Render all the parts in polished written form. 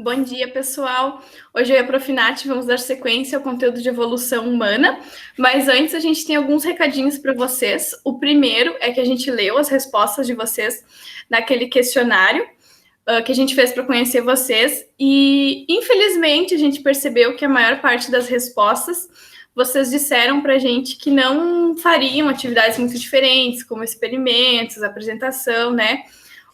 Bom dia, pessoal. Hoje eu e a Profinat vamos dar sequência ao conteúdo de evolução humana, mas antes a gente tem alguns recadinhos para vocês. O primeiro é que a gente leu as respostas de vocês naquele questionário que a gente fez para conhecer vocês e, infelizmente, a gente percebeu que a maior parte das respostas vocês disseram para a gente que não fariam atividades muito diferentes, como experimentos, apresentação, né?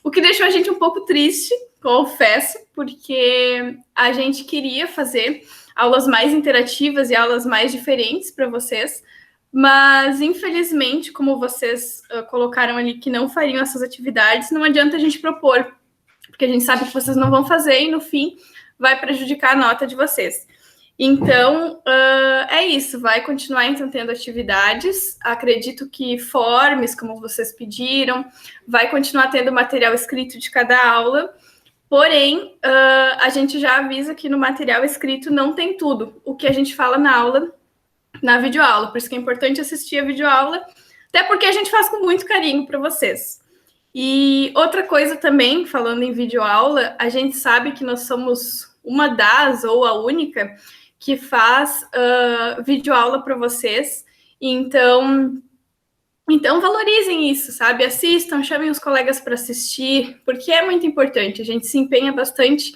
O que deixou a gente um pouco triste, confesso, porque a gente queria fazer aulas mais interativas e aulas mais diferentes para vocês, mas infelizmente, como vocês colocaram ali que não fariam essas atividades, não adianta a gente propor, porque a gente sabe que vocês não vão fazer e no fim vai prejudicar a nota de vocês. Então, é isso, vai continuar então tendo atividades, acredito que formes, como vocês pediram, vai continuar tendo material escrito de cada aula, porém, a gente já avisa que no material escrito não tem tudo, o que a gente fala na aula, na videoaula, por isso que é importante assistir a videoaula, até porque a gente faz com muito carinho para vocês. E outra coisa também, falando em videoaula, a gente sabe que nós somos uma das, ou a única, que faz videoaula para vocês. Então valorizem isso, sabe? Assistam, chamem os colegas para assistir, porque é muito importante. A gente se empenha bastante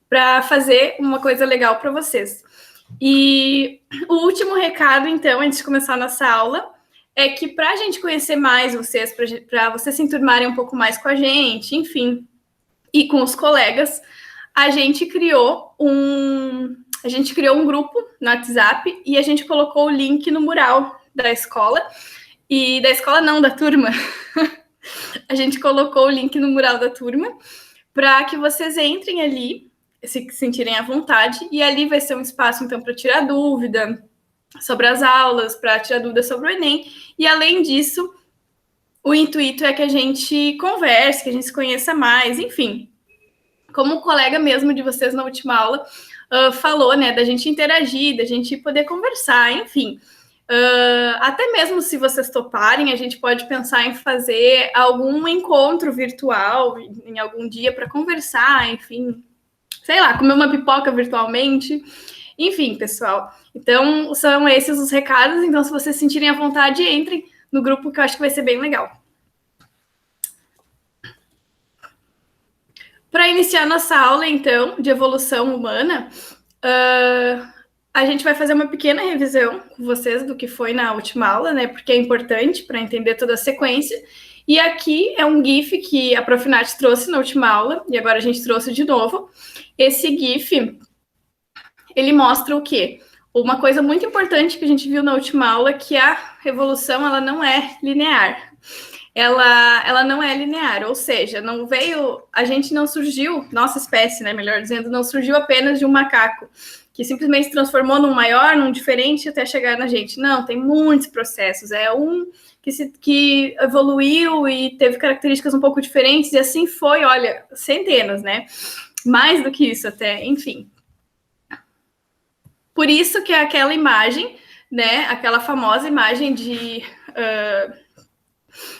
para fazer uma coisa legal para vocês. E o último recado, então, antes de começar a nossa aula, é que para a gente conhecer mais vocês, para vocês se enturmarem um pouco mais com a gente, enfim, e com os colegas, a gente criou um grupo no WhatsApp e a gente colocou o link no mural da escola, e da escola não, da turma. A gente colocou o link no mural da turma para que vocês entrem ali, se sentirem à vontade, e ali vai ser um espaço, então, para tirar dúvida sobre as aulas, para tirar dúvida sobre o Enem, e além disso, o intuito é que a gente converse, que a gente se conheça mais, enfim. Como o colega mesmo de vocês na última aula falou, né, da gente interagir, da gente poder conversar, enfim. Até mesmo se vocês toparem, a gente pode pensar em fazer algum encontro virtual em algum dia para conversar, enfim, sei lá, comer uma pipoca virtualmente. Enfim, pessoal. Então, são esses os recados. Então, se vocês sentirem à vontade, entrem no grupo, que eu acho que vai ser bem legal. Para iniciar nossa aula, então, de evolução humana, a gente vai fazer uma pequena revisão com vocês do que foi na última aula, né? Porque é importante para entender toda a sequência. E aqui é um GIF que a Profinat trouxe na última aula, e agora a gente trouxe de novo. Esse GIF, ele mostra o quê? Uma coisa muito importante que a gente viu na última aula, que a evolução, ela não é linear. Ela não é linear, ou seja, não veio, a gente não surgiu, nossa espécie, né, melhor dizendo, não surgiu apenas de um macaco, que simplesmente se transformou num maior, num diferente, até chegar na gente. Não, tem muitos processos, é um que evoluiu e teve características um pouco diferentes, e assim foi, olha, centenas, né, mais do que isso até, enfim. Por isso que é aquela imagem, né, aquela famosa imagem de...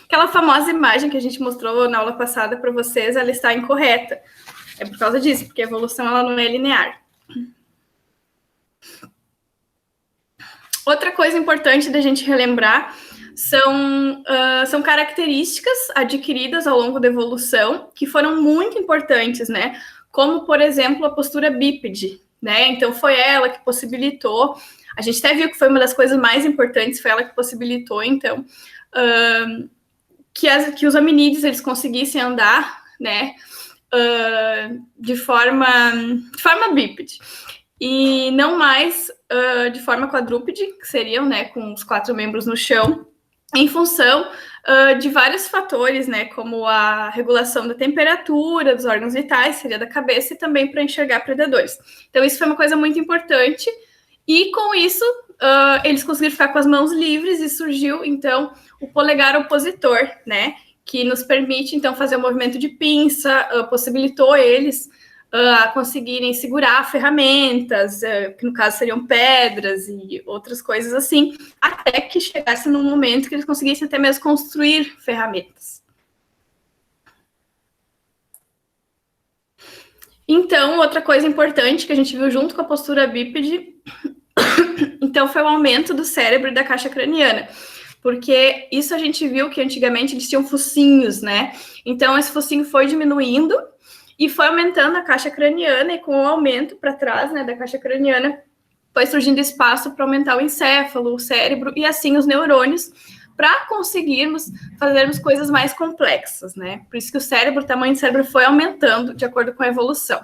aquela famosa imagem que a gente mostrou na aula passada para vocês, ela está incorreta. É por causa disso, porque a evolução ela não é linear. Outra coisa importante da gente relembrar são características adquiridas ao longo da evolução que foram muito importantes, né? Como, por exemplo, a postura bípede, né? Então, foi ela que possibilitou, a gente até viu que foi uma das coisas mais importantes, foi ela que possibilitou, então, que os hominídeos eles conseguissem andar, né, de forma bípede. E não mais de forma quadrúpede, que seriam, né, com os 4 membros no chão, em função de vários fatores, né, como a regulação da temperatura, dos órgãos vitais, seria da cabeça, e também para enxergar predadores. Então, isso foi uma coisa muito importante, e com isso, eles conseguiram ficar com as mãos livres, e surgiu, então, o polegar opositor, né, que nos permite, então, fazer o movimento de pinça, possibilitou eles a conseguirem segurar ferramentas, que no caso seriam pedras e outras coisas assim, até que chegasse num momento que eles conseguissem até mesmo construir ferramentas. Então, outra coisa importante que a gente viu junto com a postura bípede, então, foi o aumento do cérebro e da caixa craniana. Porque isso a gente viu que antigamente eles tinham focinhos, né? Então, esse focinho foi diminuindo e foi aumentando a caixa craniana, e com o aumento para trás, né, da caixa craniana, foi surgindo espaço para aumentar o encéfalo, o cérebro e assim os neurônios, para conseguirmos fazermos coisas mais complexas, né? Por isso que o cérebro, o tamanho do cérebro foi aumentando de acordo com a evolução.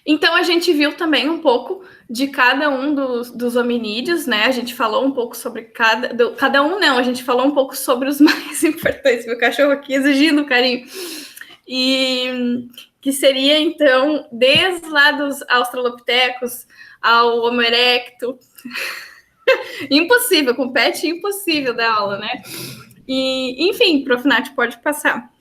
Então, a gente viu também um pouco de cada um dos hominídeos, né? A gente falou um pouco sobre cada um, não, a gente falou um pouco sobre os mais importantes. Meu cachorro aqui exigindo carinho. E que seria, então, desde lá dos australopitecos ao Homo erecto. Impossível, com pet impossível da aula, né? E, enfim, Prof. Nath, pode passar.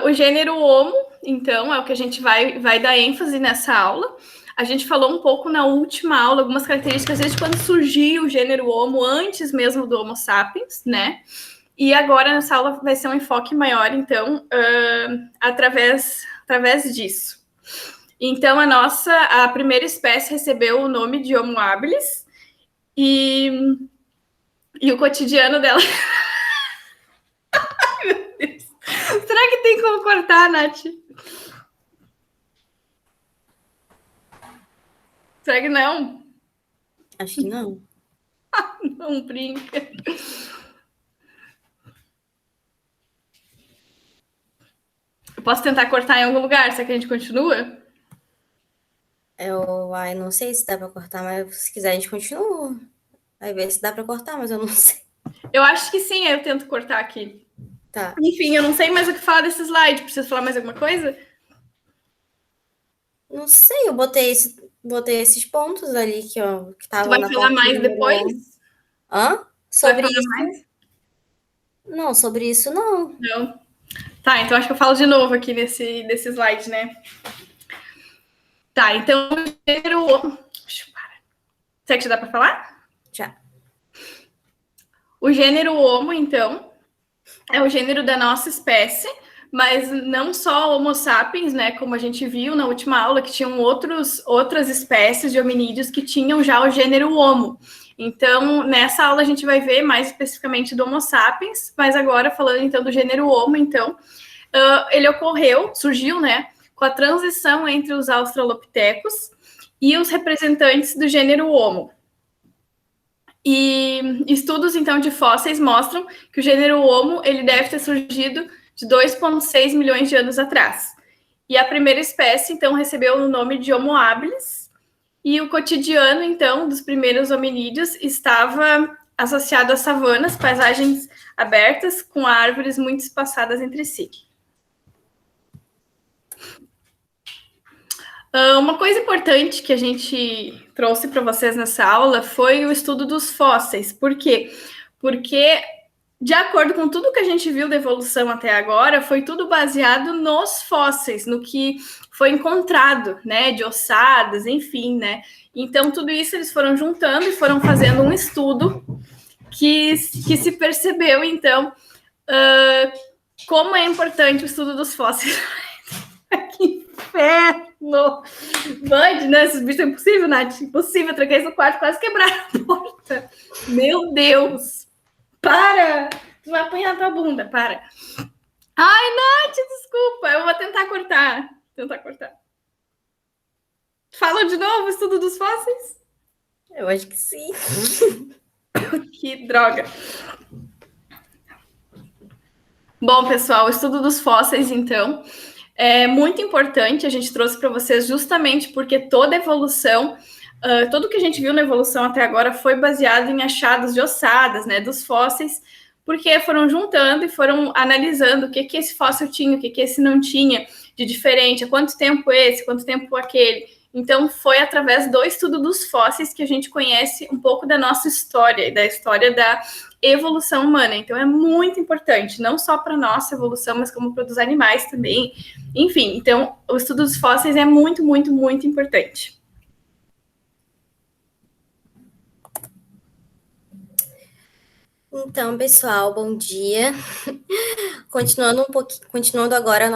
O gênero Homo, então, é o que a gente vai dar ênfase nessa aula. A gente falou um pouco na última aula, algumas características desde quando surgiu o gênero Homo, antes mesmo do Homo sapiens, né? E agora nessa aula vai ser um enfoque maior, então, através disso. Então, a primeira espécie recebeu o nome de Homo habilis, e o cotidiano dela... Ai, meu Deus. Será que tem como cortar, Nath? Será que não? Acho que não. Não brinca. Eu posso tentar cortar em algum lugar? Será que a gente continua? Eu não sei se dá pra cortar, mas se quiser a gente continua. Vai ver se dá pra cortar, mas eu não sei. Eu acho que sim, aí eu tento cortar aqui. Tá. Enfim, eu não sei mais o que falar desse slide. Preciso falar mais alguma coisa? Não sei, eu botei esses pontos ali que Tu estavam vai na falar pauta mais número 1. depois? Hã? Tu vai Sobre falar isso? mais? Não, sobre isso não. Não. Tá, então acho que eu falo de novo aqui nesse slide, né? Tá, então o gênero... Será que já dá pra falar? Já. O gênero Homo, então, é o gênero da nossa espécie, mas não só Homo sapiens, né? Como a gente viu na última aula, que tinham outras espécies de hominídeos que tinham já o gênero Homo. Então, nessa aula a gente vai ver mais especificamente do Homo sapiens, mas agora falando então do gênero Homo, então, ele surgiu, né, com a transição entre os australopitecos e os representantes do gênero Homo. E estudos, então, de fósseis mostram que o gênero Homo ele deve ter surgido de 2,6 milhões de anos atrás. E a primeira espécie, então, recebeu o nome de Homo habilis, e o cotidiano, então, dos primeiros hominídeos estava associado a savanas, paisagens abertas, com árvores muito espaçadas entre si. Uma coisa importante que a gente trouxe para vocês nessa aula foi o estudo dos fósseis. Por quê? Porque, de acordo com tudo que a gente viu da evolução até agora, foi tudo baseado nos fósseis, no que foi encontrado, né, de ossadas, enfim, né. Então, tudo isso eles foram juntando e foram fazendo um estudo que se percebeu, então, como é importante o estudo dos fósseis. Que inferno! Band, né? Esses bichos é impossível, Nath. Impossível. Eu tranquei no quarto, quase quebraram a porta. Meu Deus! Para! Tu vai apanhar a tua bunda, para. Ai, Nath, desculpa. Eu vou tentar cortar. Fala de novo o estudo dos fósseis? Eu acho que sim. Que droga. Bom, pessoal, o estudo dos fósseis, então, é muito importante. A gente trouxe para vocês justamente porque toda evolução, tudo que a gente viu na evolução até agora foi baseado em achados de ossadas, né, dos fósseis, porque foram juntando e foram analisando o que esse fóssil tinha, o que esse não tinha de diferente, há quanto tempo esse, quanto tempo aquele. Então, foi através do estudo dos fósseis que a gente conhece um pouco da nossa história e da história da evolução humana. Então, é muito importante, não só para a nossa evolução, mas como para os animais também. Enfim, então, o estudo dos fósseis é muito, muito, muito importante. Então, pessoal, bom dia. Continuando agora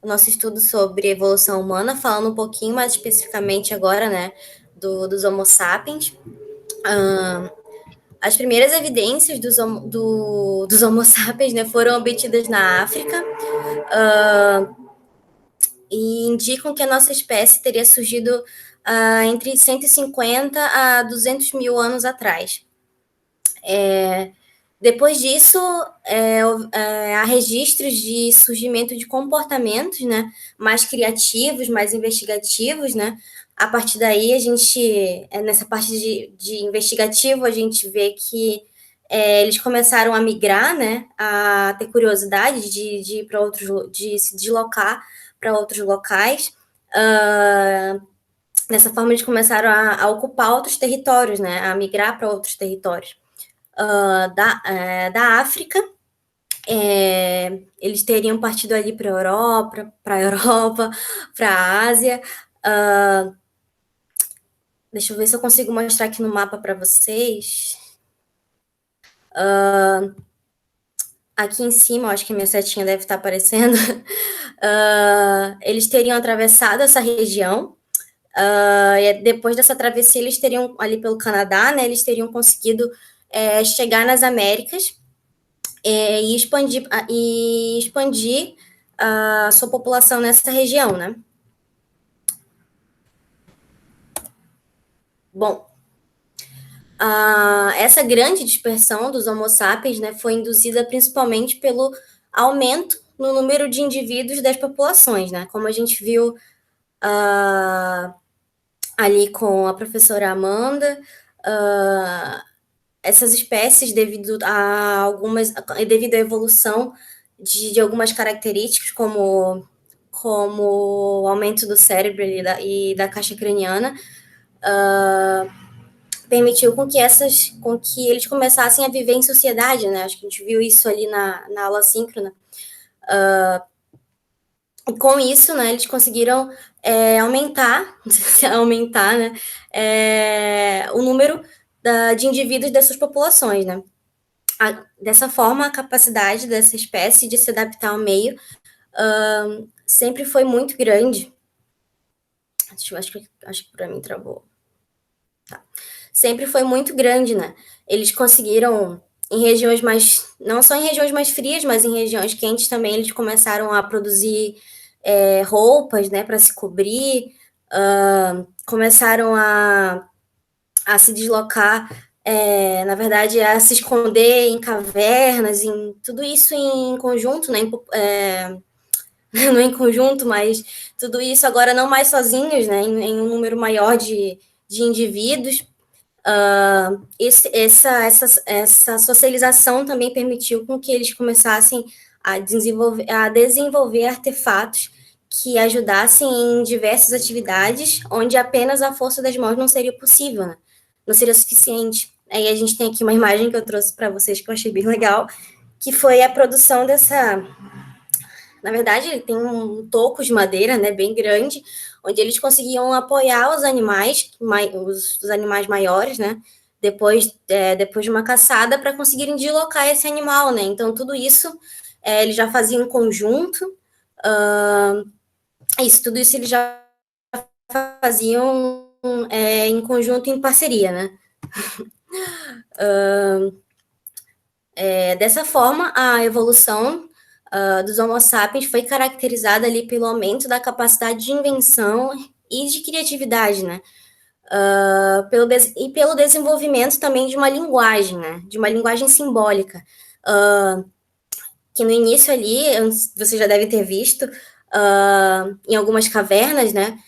o nosso estudo sobre evolução humana, falando um pouquinho mais especificamente agora, né, dos Homo sapiens. As primeiras evidências dos Homo sapiens, né, foram obtidas na África, e indicam que a nossa espécie teria surgido entre 150 a 200 mil anos atrás. Depois disso, há registros de surgimento de comportamentos, né, mais criativos, mais investigativos, né. A partir daí, a gente, nessa parte de investigativo, a gente vê que eles começaram a migrar, né, a ter curiosidade de ir para outros, de se deslocar para outros locais. Dessa forma, eles começaram a ocupar outros territórios, né, a migrar para outros territórios. Da África, eles teriam partido ali para a Europa, para a Ásia. Deixa eu ver se eu consigo mostrar aqui no mapa para vocês. Aqui em cima, acho que a minha setinha deve estar aparecendo. Eles teriam atravessado essa região. Depois dessa travessia, eles teriam, ali pelo Canadá, né, eles teriam conseguido chegar nas Américas e expandir a sua população nessa região, né? Bom, essa grande dispersão dos Homo sapiens, né, foi induzida principalmente pelo aumento no número de indivíduos das populações, né? Como a gente viu ali com a professora Amanda, essas espécies, devido à evolução de algumas características, como o aumento do cérebro e da caixa craniana, permitiu com que eles começassem a viver em sociedade, né? Acho que a gente viu isso ali na aula síncrona. E com isso, né, eles conseguiram aumentar, né, o número de indivíduos das suas populações, né? Dessa forma, a capacidade dessa espécie de se adaptar ao meio sempre foi muito grande. Acho que para mim travou. Tá. Sempre foi muito grande, né? Eles conseguiram, em regiões não só em regiões mais frias, mas em regiões quentes também, eles começaram a produzir roupas, né, para se cobrir, começaram a se deslocar, na verdade, a se esconder em cavernas, tudo isso em conjunto, né, não em conjunto, mas tudo isso agora não mais sozinhos, né, em um número maior de indivíduos. Essa socialização também permitiu com que eles começassem a desenvolver artefatos que ajudassem em diversas atividades, onde apenas a força das mãos não seria possível, né? Não seria suficiente. Aí a gente tem aqui uma imagem que eu trouxe para vocês que eu achei bem legal, que foi a produção dessa. Na verdade, ele tem um toco de madeira, né, bem grande, onde eles conseguiam apoiar os animais maiores, né, depois de uma caçada, para conseguirem deslocar esse animal, né. Então, tudo isso eles já faziam em conjunto. Tudo isso eles já faziam em conjunto, em parceria, né. Dessa forma, a evolução dos Homo sapiens foi caracterizada ali pelo aumento da capacidade de invenção e de criatividade, né? Pelo desenvolvimento também de uma linguagem, né? De uma linguagem simbólica, que no início ali, você já deve ter visto, em algumas cavernas, né?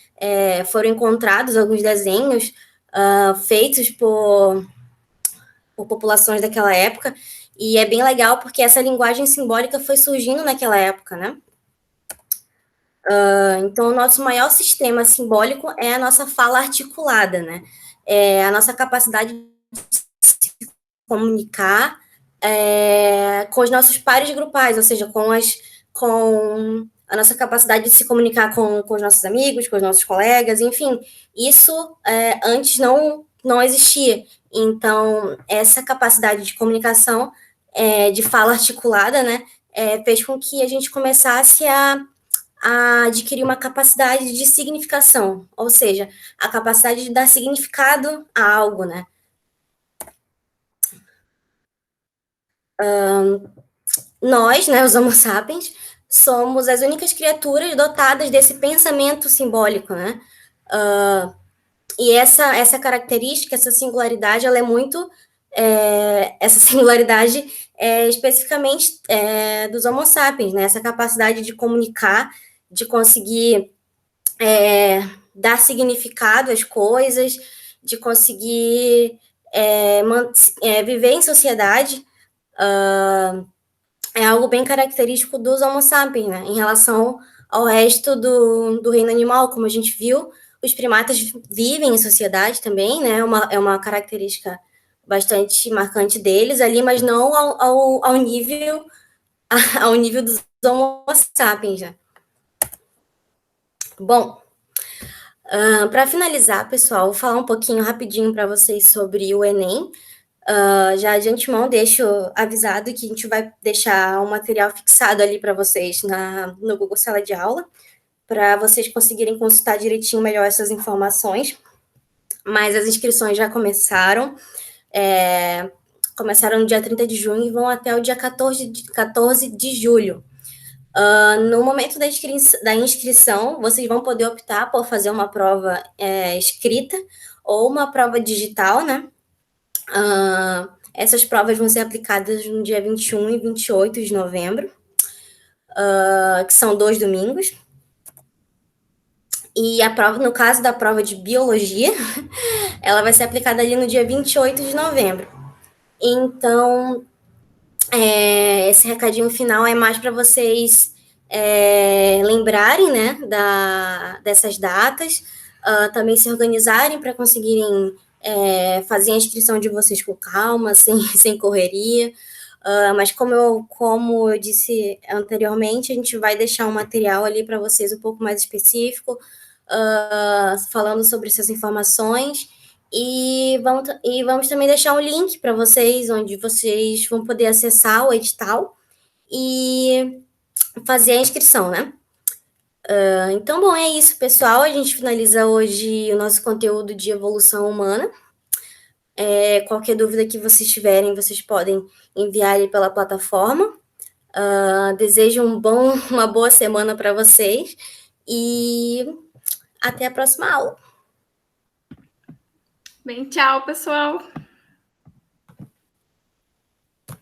Foram encontrados alguns desenhos feitos por populações daquela época, e é bem legal porque essa linguagem simbólica foi surgindo naquela época, né? Então, o nosso maior sistema simbólico é a nossa fala articulada, né? A nossa capacidade de se comunicar com os nossos pares grupais, ou seja, com a nossa capacidade de se comunicar com os nossos amigos, com os nossos colegas, enfim. Isso antes não existia. Então, essa capacidade de comunicação, de fala articulada, né, fez com que a gente começasse a adquirir uma capacidade de significação, ou seja, a capacidade de dar significado a algo, né? Nós, né, os Homo sapiens, somos as únicas criaturas dotadas desse pensamento simbólico, né? E essa característica, essa singularidade, ela é muito. Essa singularidade especificamente dos Homo sapiens, né? Essa capacidade de comunicar, de conseguir dar significado às coisas, de conseguir viver em sociedade, é algo bem característico dos Homo sapiens, né? Em relação ao resto do reino animal, como a gente viu, os primatas vivem em sociedade também, né? É uma característica bastante marcante deles ali, mas não ao nível ao nível dos Homo sapiens, né? Bom, para finalizar, pessoal, vou falar um pouquinho rapidinho para vocês sobre o Enem. Já de antemão deixo avisado que a gente vai deixar um material fixado ali para vocês no Google Sala de Aula, para vocês conseguirem consultar direitinho melhor essas informações. Mas as inscrições já começaram, começaram no dia 30 de junho e vão até o dia 14 de julho. No momento da inscrição, vocês vão poder optar por fazer uma prova escrita ou uma prova digital, né? Essas provas vão ser aplicadas no dia 21 e 28 de novembro, que são 2 domingos. E a prova, no caso da prova de biologia, ela vai ser aplicada ali no dia 28 de novembro. Então, esse recadinho final é mais para vocês lembrarem, né, dessas datas, também se organizarem para conseguirem fazer a inscrição de vocês com calma, sem correria. Mas como eu disse anteriormente, a gente vai deixar um material ali para vocês um pouco mais específico, falando sobre essas informações. E vamos também deixar um link para vocês, onde vocês vão poder acessar o edital e fazer a inscrição, né? Então, bom, é isso, pessoal. A gente finaliza hoje o nosso conteúdo de evolução humana. Qualquer dúvida que vocês tiverem, vocês podem enviar aí pela plataforma. Desejo uma boa semana para vocês e até a próxima aula. Bem, tchau, pessoal.